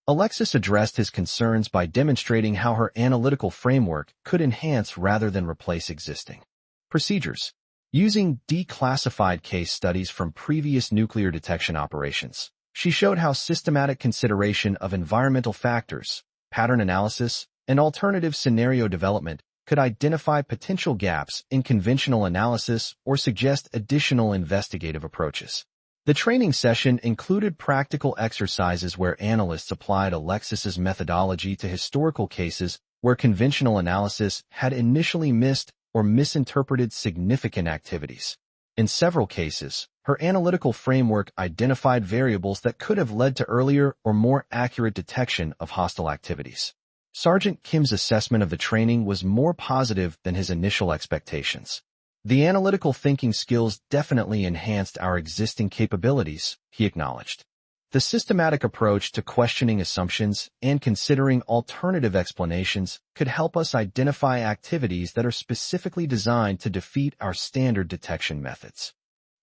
Alexis addressed his concerns by demonstrating how her analytical framework could enhance rather than replace existing procedures. Using declassified case studies from previous nuclear detection operations, she showed how systematic consideration of environmental factors, pattern analysis, and alternative scenario development could identify potential gaps in conventional analysis or suggest additional investigative approaches. The training session included practical exercises where analysts applied Alexis's methodology to historical cases where conventional analysis had initially missed or misinterpreted significant activities. In several cases, her analytical framework identified variables that could have led to earlier or more accurate detection of hostile activities. Sergeant Kim's assessment of the training was more positive than his initial expectations. The analytical thinking skills definitely enhanced our existing capabilities, he acknowledged. The systematic approach to questioning assumptions and considering alternative explanations could help us identify activities that are specifically designed to defeat our standard detection methods.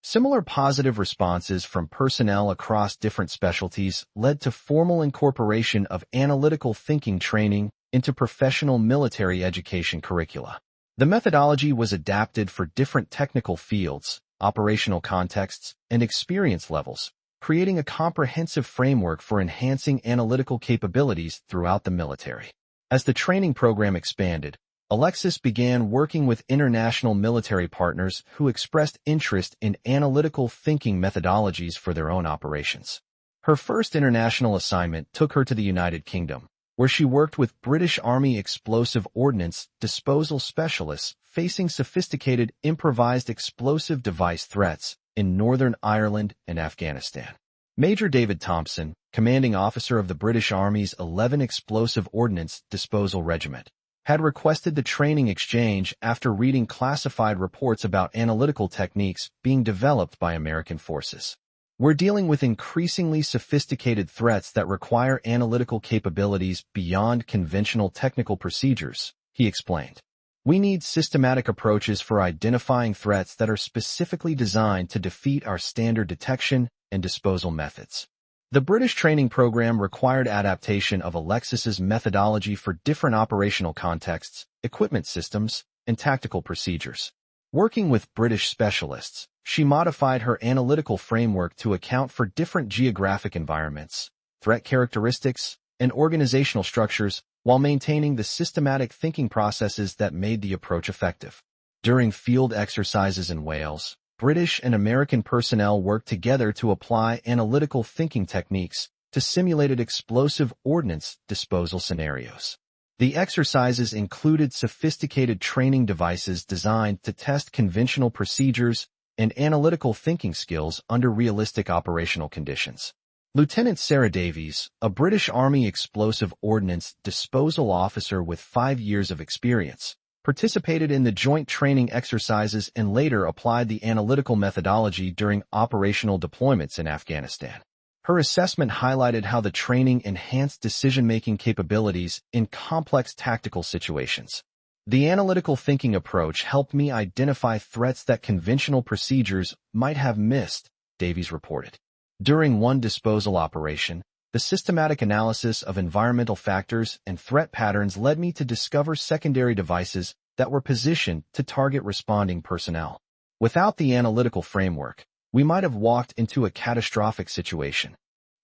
Similar positive responses from personnel across different specialties led to formal incorporation of analytical thinking training into professional military education curricula. The methodology was adapted for different technical fields, operational contexts, and experience levels, creating a comprehensive framework for enhancing analytical capabilities throughout the military. As the training program expanded, Alexis began working with international military partners who expressed interest in analytical thinking methodologies for their own operations. Her first international assignment took her to the United Kingdom, where she worked with British Army explosive ordnance disposal specialists facing sophisticated improvised explosive device threats in Northern Ireland and Afghanistan. Major David Thompson, commanding officer of the British Army's 11 Explosive Ordnance Disposal Regiment, had requested the training exchange after reading classified reports about analytical techniques being developed by American forces. We're dealing with increasingly sophisticated threats that require analytical capabilities beyond conventional technical procedures, he explained. We need systematic approaches for identifying threats that are specifically designed to defeat our standard detection and disposal methods. The British training program required adaptation of Alexis's methodology for different operational contexts, equipment systems, and tactical procedures. Working with British specialists, she modified her analytical framework to account for different geographic environments, threat characteristics, and organizational structures while maintaining the systematic thinking processes that made the approach effective. During field exercises in Wales, British and American personnel worked together to apply analytical thinking techniques to simulated explosive ordnance disposal scenarios. The exercises included sophisticated training devices designed to test conventional procedures and analytical thinking skills under realistic operational conditions. Lieutenant Sarah Davies, a British Army explosive ordnance disposal officer with 5 years of experience, participated in the joint training exercises and later applied the analytical methodology during operational deployments in Afghanistan. Her assessment highlighted how the training enhanced decision-making capabilities in complex tactical situations. The analytical thinking approach helped me identify threats that conventional procedures might have missed, Davies reported. During one disposal operation, the systematic analysis of environmental factors and threat patterns led me to discover secondary devices that were positioned to target responding personnel. Without the analytical framework, we might have walked into a catastrophic situation.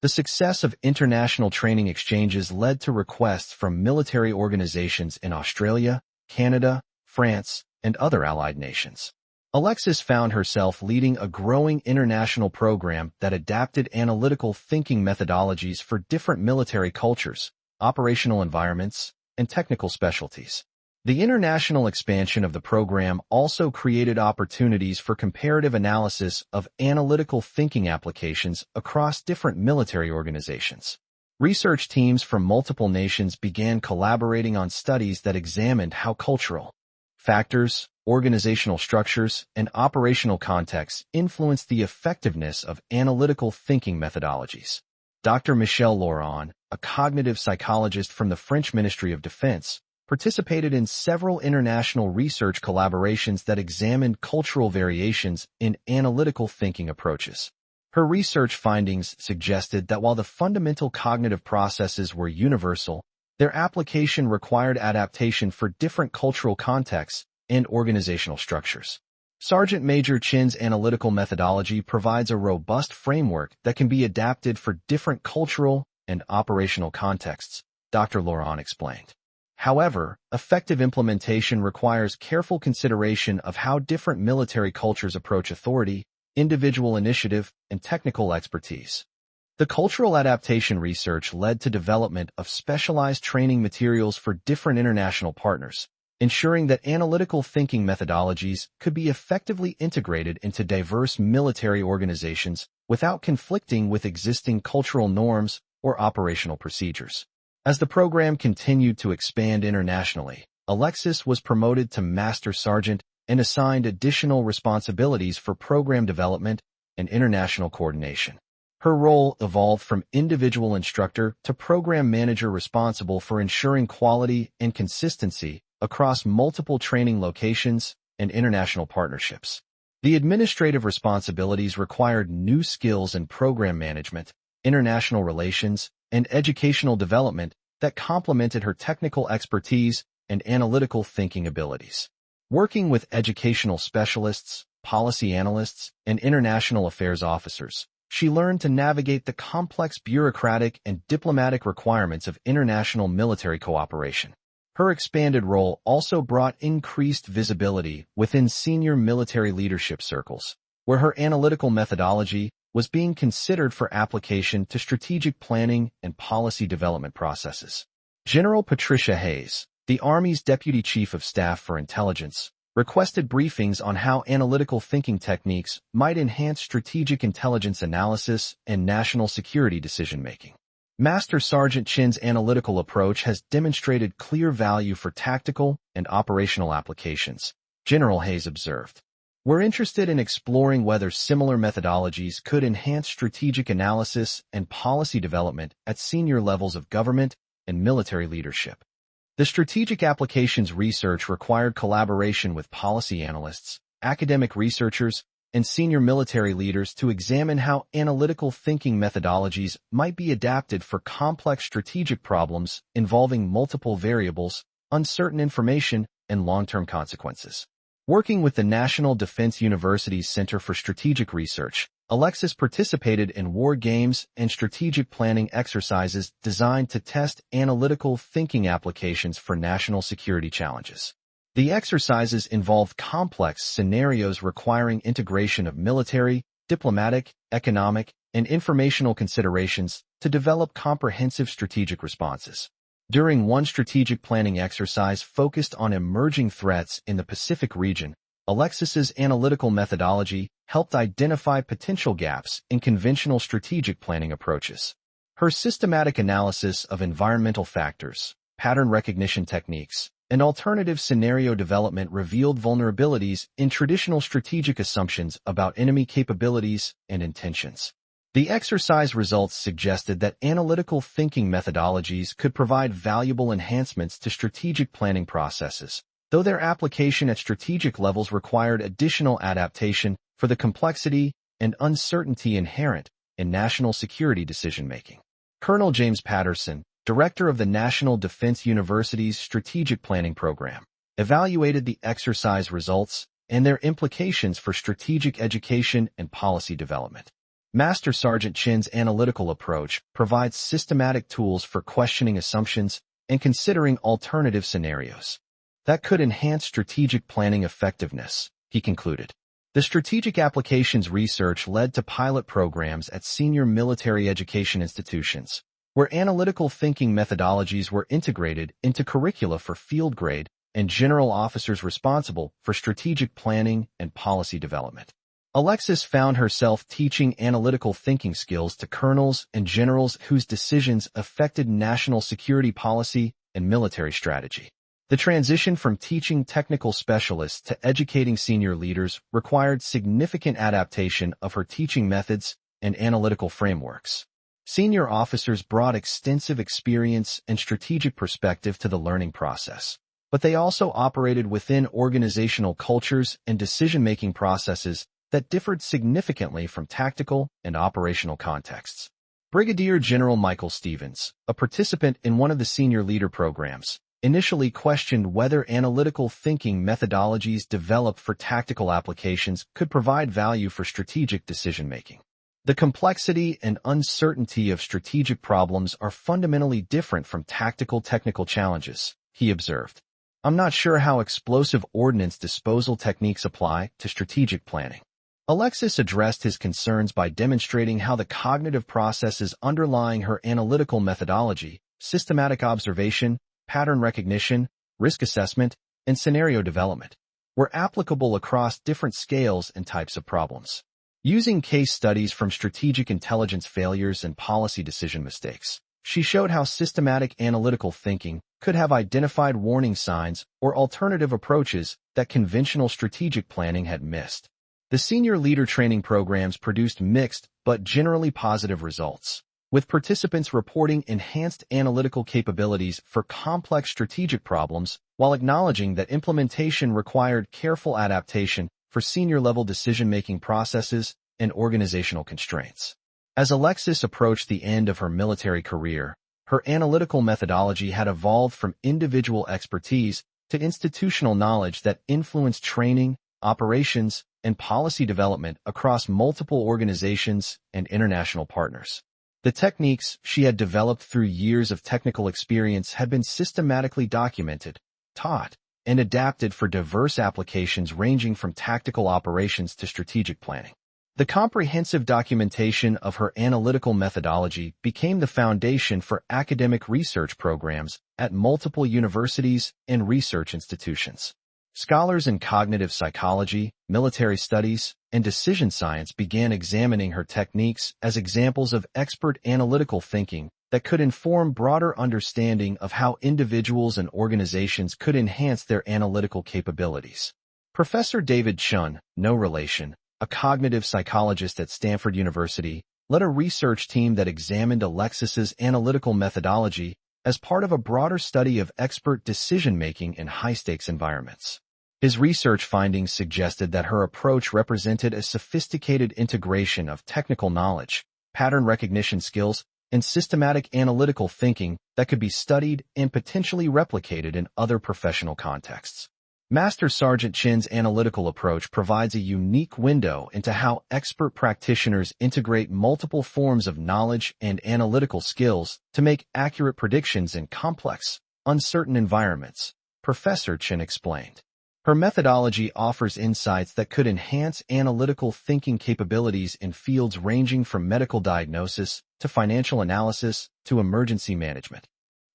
The success of international training exchanges led to requests from military organizations in Australia, Canada, France, and other allied nations. Alexis found herself leading a growing international program that adapted analytical thinking methodologies for different military cultures, operational environments, and technical specialties. The international expansion of the program also created opportunities for comparative analysis of analytical thinking applications across different military organizations. Research teams from multiple nations began collaborating on studies that examined how cultural factors, organizational structures, and operational contexts influence the effectiveness of analytical thinking methodologies. Dr. Michel Laurent, a cognitive psychologist from the French Ministry of Defense, participated in several international research collaborations that examined cultural variations in analytical thinking approaches. Her research findings suggested that while the fundamental cognitive processes were universal, their application required adaptation for different cultural contexts and organizational structures. Sergeant Major Chen's analytical methodology provides a robust framework that can be adapted for different cultural and operational contexts, Dr. Laurent explained. However, effective implementation requires careful consideration of how different military cultures approach authority, individual initiative, and technical expertise. The cultural adaptation research led to development of specialized training materials for different international partners, ensuring that analytical thinking methodologies could be effectively integrated into diverse military organizations without conflicting with existing cultural norms or operational procedures. As the program continued to expand internationally, Alexis was promoted to Master Sergeant and assigned additional responsibilities for program development and international coordination. Her role evolved from individual instructor to program manager responsible for ensuring quality and consistency across multiple training locations and international partnerships. The administrative responsibilities required new skills in program management, international relations, and educational development that complemented her technical expertise and analytical thinking abilities. Working with educational specialists, policy analysts, and international affairs officers, she learned to navigate the complex bureaucratic and diplomatic requirements of international military cooperation. Her expanded role also brought increased visibility within senior military leadership circles, where her analytical methodology was being considered for application to strategic planning and policy development processes. General Patricia Hayes, the Army's Deputy Chief of Staff for Intelligence, requested briefings on how analytical thinking techniques might enhance strategic intelligence analysis and national security decision-making. Master Sergeant Chen's analytical approach has demonstrated clear value for tactical and operational applications, General Hayes observed. We're interested in exploring whether similar methodologies could enhance strategic analysis and policy development at senior levels of government and military leadership. The strategic applications research required collaboration with policy analysts, academic researchers, and senior military leaders to examine how analytical thinking methodologies might be adapted for complex strategic problems involving multiple variables, uncertain information, and long-term consequences. Working with the National Defense University's Center for Strategic Research, Alexis participated in war games and strategic planning exercises designed to test analytical thinking applications for national security challenges. The exercises involved complex scenarios requiring integration of military, diplomatic, economic, and informational considerations to develop comprehensive strategic responses. During one strategic planning exercise focused on emerging threats in the Pacific region, Alexis's analytical methodology helped identify potential gaps in conventional strategic planning approaches. Her systematic analysis of environmental factors, pattern recognition techniques, and alternative scenario development revealed vulnerabilities in traditional strategic assumptions about enemy capabilities and intentions. The exercise results suggested that analytical thinking methodologies could provide valuable enhancements to strategic planning processes, though their application at strategic levels required additional adaptation for the complexity and uncertainty inherent in national security decision-making. Colonel James Patterson, director of the National Defense University's Strategic Planning Program, evaluated the exercise results and their implications for strategic education and policy development. Master Sergeant Chen's analytical approach provides systematic tools for questioning assumptions and considering alternative scenarios that could enhance strategic planning effectiveness, he concluded. The strategic applications research led to pilot programs at senior military education institutions, where analytical thinking methodologies were integrated into curricula for field grade and general officers responsible for strategic planning and policy development. Alexis found herself teaching analytical thinking skills to colonels and generals whose decisions affected national security policy and military strategy. The transition from teaching technical specialists to educating senior leaders required significant adaptation of her teaching methods and analytical frameworks. Senior officers brought extensive experience and strategic perspective to the learning process, but they also operated within organizational cultures and decision-making processes that differed significantly from tactical and operational contexts. Brigadier General Michael Stevens, a participant in one of the senior leader programs, initially questioned whether analytical thinking methodologies developed for tactical applications could provide value for strategic decision-making. The complexity and uncertainty of strategic problems are fundamentally different from tactical technical challenges, he observed. I'm not sure how explosive ordnance disposal techniques apply to strategic planning. Alexis addressed his concerns by demonstrating how the cognitive processes underlying her analytical methodology, systematic observation, pattern recognition, risk assessment, and scenario development, were applicable across different scales and types of problems. Using case studies from strategic intelligence failures and policy decision mistakes, she showed how systematic analytical thinking could have identified warning signs or alternative approaches that conventional strategic planning had missed. The senior leader training programs produced mixed but generally positive results, with participants reporting enhanced analytical capabilities for complex strategic problems while acknowledging that implementation required careful adaptation for senior-level decision-making processes and organizational constraints. As Alexis approached the end of her military career, her analytical methodology had evolved from individual expertise to institutional knowledge that influenced training, operations, and policy development across multiple organizations and international partners. The techniques she had developed through years of technical experience had been systematically documented, taught, and adapted for diverse applications ranging from tactical operations to strategic planning. The comprehensive documentation of her analytical methodology became the foundation for academic research programs at multiple universities and research institutions. Scholars in cognitive psychology, military studies, and decision science began examining her techniques as examples of expert analytical thinking that could inform broader understanding of how individuals and organizations could enhance their analytical capabilities. Professor David Chun, no relation, a cognitive psychologist at Stanford University, led a research team that examined Alexis's analytical methodology as part of a broader study of expert decision-making in high-stakes environments. His research findings suggested that her approach represented a sophisticated integration of technical knowledge, pattern recognition skills, and systematic analytical thinking that could be studied and potentially replicated in other professional contexts. Master Sergeant Chen's analytical approach provides a unique window into how expert practitioners integrate multiple forms of knowledge and analytical skills to make accurate predictions in complex, uncertain environments, Professor Chen explained. Her methodology offers insights that could enhance analytical thinking capabilities in fields ranging from medical diagnosis to financial analysis to emergency management.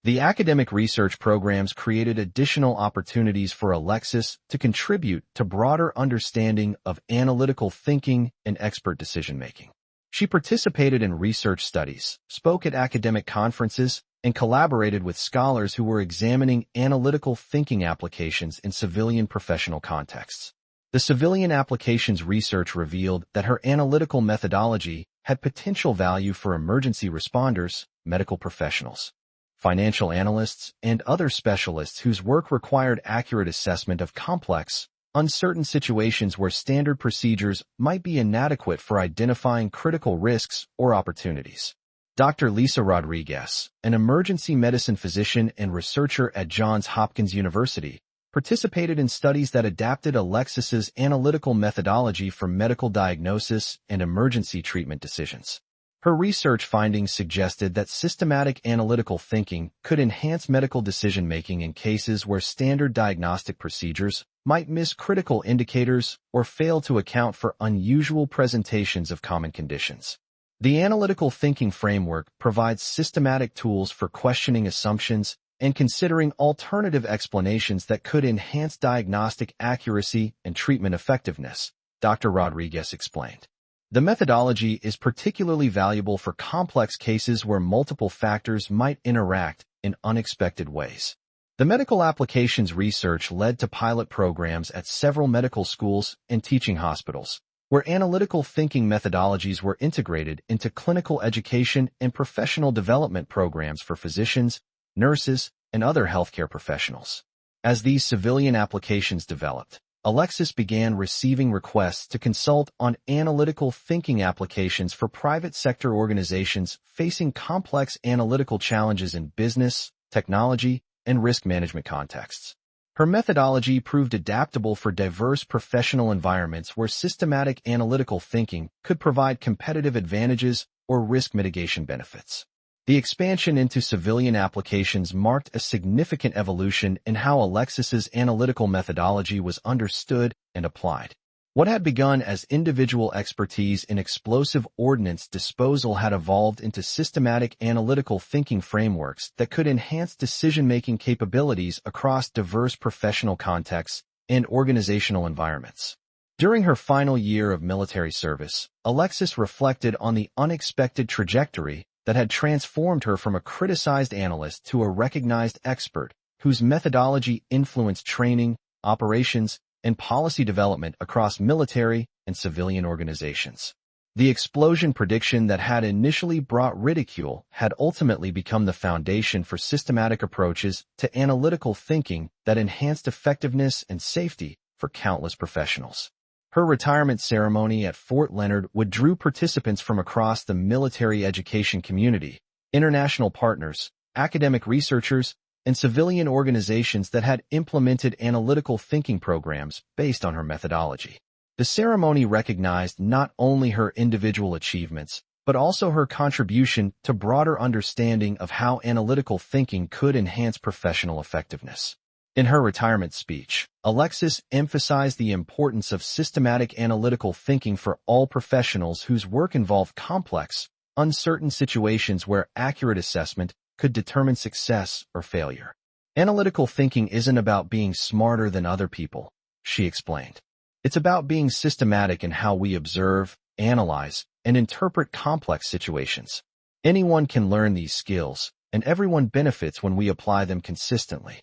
The academic research programs created additional opportunities for Alexis to contribute to broader understanding of analytical thinking and expert decision-making. She participated in research studies, spoke at academic conferences, and collaborated with scholars who were examining analytical thinking applications in civilian professional contexts. The civilian applications research revealed that her analytical methodology had potential value for emergency responders, medical professionals, financial analysts, and other specialists whose work required accurate assessment of complex, uncertain situations where standard procedures might be inadequate for identifying critical risks or opportunities. Dr. Lisa Rodriguez, an emergency medicine physician and researcher at Johns Hopkins University, participated in studies that adapted Alexis's analytical methodology for medical diagnosis and emergency treatment decisions. Her research findings suggested that systematic analytical thinking could enhance medical decision-making in cases where standard diagnostic procedures might miss critical indicators or fail to account for unusual presentations of common conditions. The analytical thinking framework provides systematic tools for questioning assumptions and considering alternative explanations that could enhance diagnostic accuracy and treatment effectiveness, Dr. Rodriguez explained. The methodology is particularly valuable for complex cases where multiple factors might interact in unexpected ways. The medical applications research led to pilot programs at several medical schools and teaching hospitals, where analytical thinking methodologies were integrated into clinical education and professional development programs for physicians, nurses, and other healthcare professionals. As these civilian applications developed, Alexis began receiving requests to consult on analytical thinking applications for private sector organizations facing complex analytical challenges in business, technology, and risk management contexts. Her methodology proved adaptable for diverse professional environments where systematic analytical thinking could provide competitive advantages or risk mitigation benefits. The expansion into civilian applications marked a significant evolution in how Alexis's analytical methodology was understood and applied. What had begun as individual expertise in explosive ordnance disposal had evolved into systematic analytical thinking frameworks that could enhance decision-making capabilities across diverse professional contexts and organizational environments. During her final year of military service, Alexis reflected on the unexpected trajectory that had transformed her from a criticized analyst to a recognized expert whose methodology influenced training, operations, and policy development across military and civilian organizations. The explosion prediction that had initially brought ridicule had ultimately become the foundation for systematic approaches to analytical thinking that enhanced effectiveness and safety for countless professionals. Her retirement ceremony at Fort Leonard Wood drew participants from across the military education community, international partners, academic researchers, and civilian organizations that had implemented analytical thinking programs based on her methodology. The ceremony recognized not only her individual achievements, but also her contribution to broader understanding of how analytical thinking could enhance professional effectiveness. In her retirement speech, Alexis emphasized the importance of systematic analytical thinking for all professionals whose work involved complex, uncertain situations where accurate assessment could determine success or failure. Analytical thinking isn't about being smarter than other people, she explained. It's about being systematic in how we observe, analyze, and interpret complex situations. Anyone can learn these skills, and everyone benefits when we apply them consistently.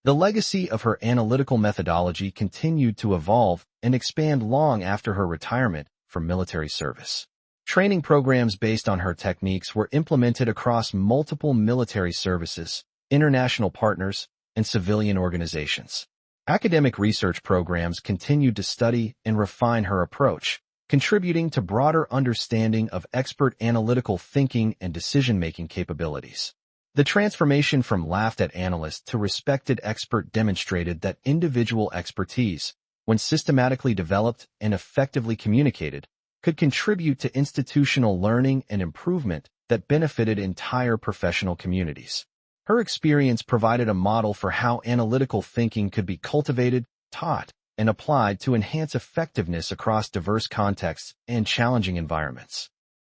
The legacy of her analytical methodology continued to evolve and expand long after her retirement from military service. Training programs based on her techniques were implemented across multiple military services, international partners, and civilian organizations. Academic research programs continued to study and refine her approach, contributing to broader understanding of expert analytical thinking and decision-making capabilities. The transformation from laughed-at analyst to respected expert demonstrated that individual expertise, when systematically developed and effectively communicated, could contribute to institutional learning and improvement that benefited entire professional communities. Her experience provided a model for how analytical thinking could be cultivated, taught, and applied to enhance effectiveness across diverse contexts and challenging environments.